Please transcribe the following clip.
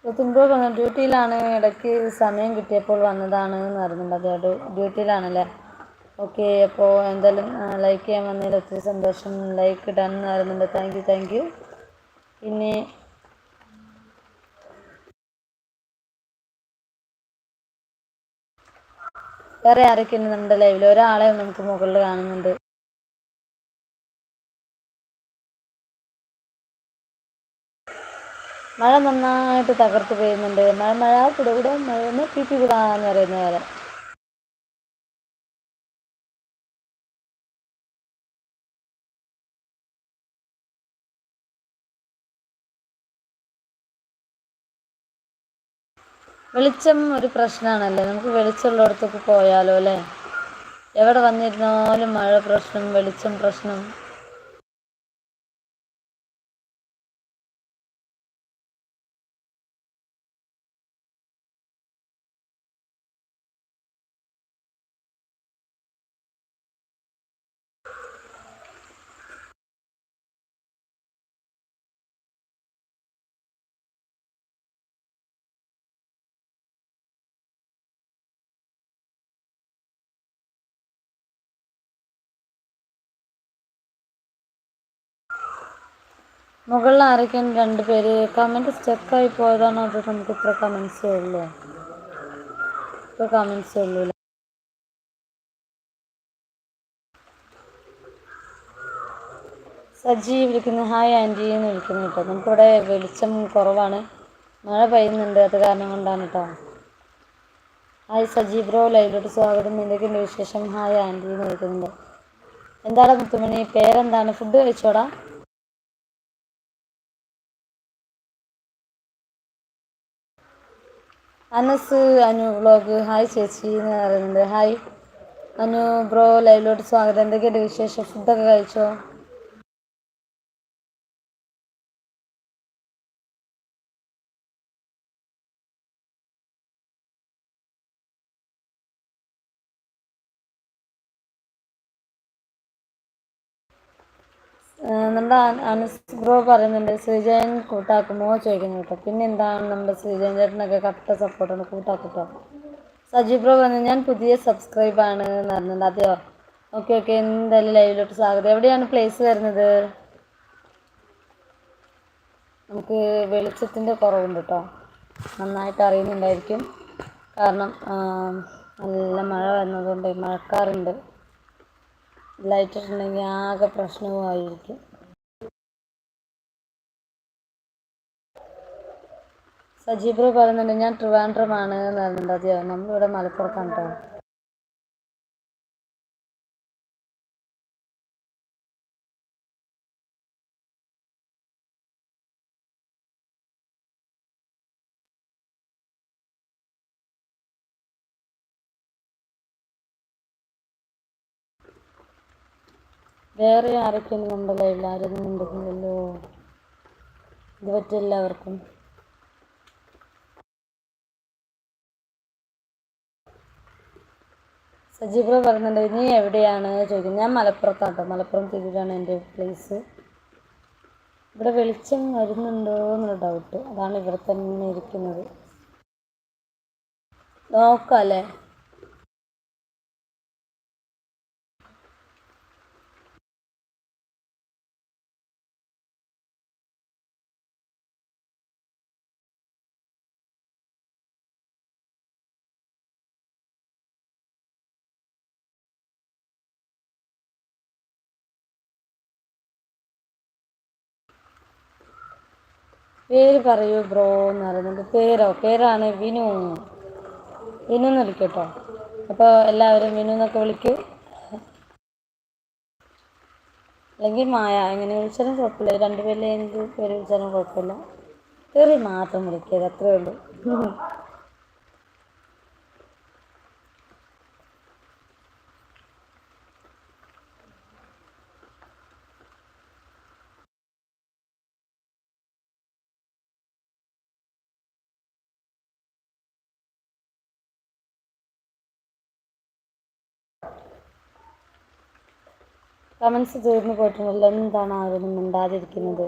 ഋതുംബ്രോ ഡ്യൂട്ടിയിലാണ്, ഇടയ്ക്ക് സമയം കിട്ടിയപ്പോൾ വന്നതാണ് എന്ന് പറയുന്നുണ്ട്. അതെ, ഡ്യൂട്ടിയിലാണല്ലേ. ഓക്കെ, അപ്പോൾ എന്തായാലും ലൈക്ക് ചെയ്യാൻ വന്നതിൽ ഒത്തിരി സന്തോഷം. ലൈക്ക് ഡൺ എന്ന് പറയുന്നുണ്ട്. Thank you. പിന്നെ വേറെ ആരൊക്കെയുണ്ട് നമ്മുടെ ലൈവിൽ? ഒരാളെ നമുക്ക് മുകളിൽ കാണുന്നുണ്ട്. മഴ നന്നായിട്ട് തകർത്ത് പെയ്യുന്നുണ്ട്. മഴ കൂടെ മഴ പീപ്പി കൂടാന്ന് പറയുന്ന പോലെ. വെളിച്ചം ഒരു പ്രശ്നമാണല്ലേ. നമുക്ക് വെളിച്ചമുള്ളിടത്തൊക്കെ പോയാലോ അല്ലേ? എവിടെ വന്നിരുന്നാലും മഴ പ്രശ്നം, വെളിച്ചം പ്രശ്നം. മുകളിൽ ആരൊക്കെയാണ്? 2 പേര്. കമൻറ്റ് സ്റ്റക്കായി പോയതാണോ അത് നമുക്ക് ഇത്ര കമൻസേ ഉള്ളൂ? ഇപ്പോൾ കമൻസേ ഉള്ളൂ. സജി വിളിക്കുന്നു. ഹായ് ആൻറ്റി എന്ന് വിളിക്കുന്നു കേട്ടോ. നമുക്കിവിടെ വെളിച്ചം കുറവാണ്, മഴ പെയ്യുന്നുണ്ട്, അത് കാരണം കൊണ്ടാണ് കേട്ടോ. ഹായ് സജി ബ്രോ, ലൈവിലോട്ട് സ്വാഗതം. എന്തൊക്കെയുണ്ട് വിശേഷം? ഹായ് ആൻറ്റി എന്ന് വിളിക്കുന്നുണ്ട്. എന്താണ് മുത്തുമണി, പേരെന്താണ്? ഫുഡ് കഴിച്ചോടാ? അനസ് അനു വ്ളോഗ് ഹായ് ചേച്ചി എന്ന് പറയുന്നുണ്ട്. ഹായ് അനു ബ്രോ, ലൈവിലോട്ട് സ്വാഗതം. എന്തൊക്കെയുണ്ട് വിശേഷം? ഫുഡൊക്കെ കഴിച്ചോ? നമ്മുടെ അനസ് ബ്രോ പറയുന്നുണ്ട് ശ്രീജയൻ കൂട്ടാക്കുമോ ചോദിക്കുന്നു കേട്ടോ. പിന്നെ എന്താണ്, നമ്മുടെ ശ്രീജയൻ ചേട്ടനൊക്കെ കട്ട സപ്പോർട്ടാണ്, കൂട്ടാക്കിട്ടോ. സജി ബ്രോ പറഞ്ഞു ഞാൻ പുതിയ സബ്സ്ക്രൈബാണ് എന്ന് പറഞ്ഞിട്ടുണ്ട്. അതെയോ? ഓക്കെ, എന്തായാലും ലൈവിലോട്ട് സ്വാഗതം. എവിടെയാണ് പ്ലേസ് വരുന്നത്? നമുക്ക് വെളിച്ചത്തിൻ്റെ കുറവുണ്ട് കേട്ടോ, നന്നായിട്ട് അറിയുന്നുണ്ടായിരിക്കും. കാരണം നല്ല മഴ വരുന്നതുകൊണ്ട്, മഴക്കാറുണ്ട്. ലൈറ്റ് ഇട്ടുണ്ടെങ്കിൽ ആകെ പ്രശ്നവുമായിരിക്കും. സജി ബ്രോ പറയുന്നുണ്ട് ഞാൻ ട്രിവാൻഡ്രമാണ് എന്ന് പറയുന്നുണ്ട്. അതെയോ? നമ്മളിവിടെ മലപ്പുറത്താണ് കേട്ടോ. വേറെ ആരൊക്കെയാണ് നമ്മുടെ ലൈവിൽ? ആരൊന്നും ഉണ്ടെങ്കിലല്ലോ, ഇത് പറ്റില്ല എല്ലാവർക്കും. സജി ബ്രോ പറയുന്നുണ്ട് നീ എവിടെയാണ് ചോദിക്കുന്നത്. ഞാൻ മലപ്പുറത്താട്ടോ, മലപ്പുറം തിരൂരാണ് എൻ്റെ പ്ലേസ്. ഇവിടെ വെളിച്ചം വരുന്നുണ്ടോ എന്നൊരു ഡൗട്ട്, അതാണ് ഇവിടെ തന്നെ ഇരിക്കുന്നത്. നോക്കാം അല്ലേ? പേര് പറയൂ ബ്രോ എന്ന് പറയുന്നുണ്ട്. പേരാണ് വിനു എന്ന് വിളിക്കട്ടോ. അപ്പോൾ എല്ലാവരും വിനു എന്നൊക്കെ വിളിക്കൂ, അല്ലെങ്കിൽ മായ, എങ്ങനെ വിളിച്ചാലും കുഴപ്പമില്ല. 2 പേരിൽ എന്ത് പേര് വിളിച്ചാലും കുഴപ്പമില്ല. പേര് മാത്രം വിളിക്കുക, അത്രേ ഉള്ളൂ. കമൻസ് തീർന്നു പോയിട്ടുണ്ടല്ലോ, എന്താണ് ആരും മിണ്ടാതിരിക്കുന്നത്?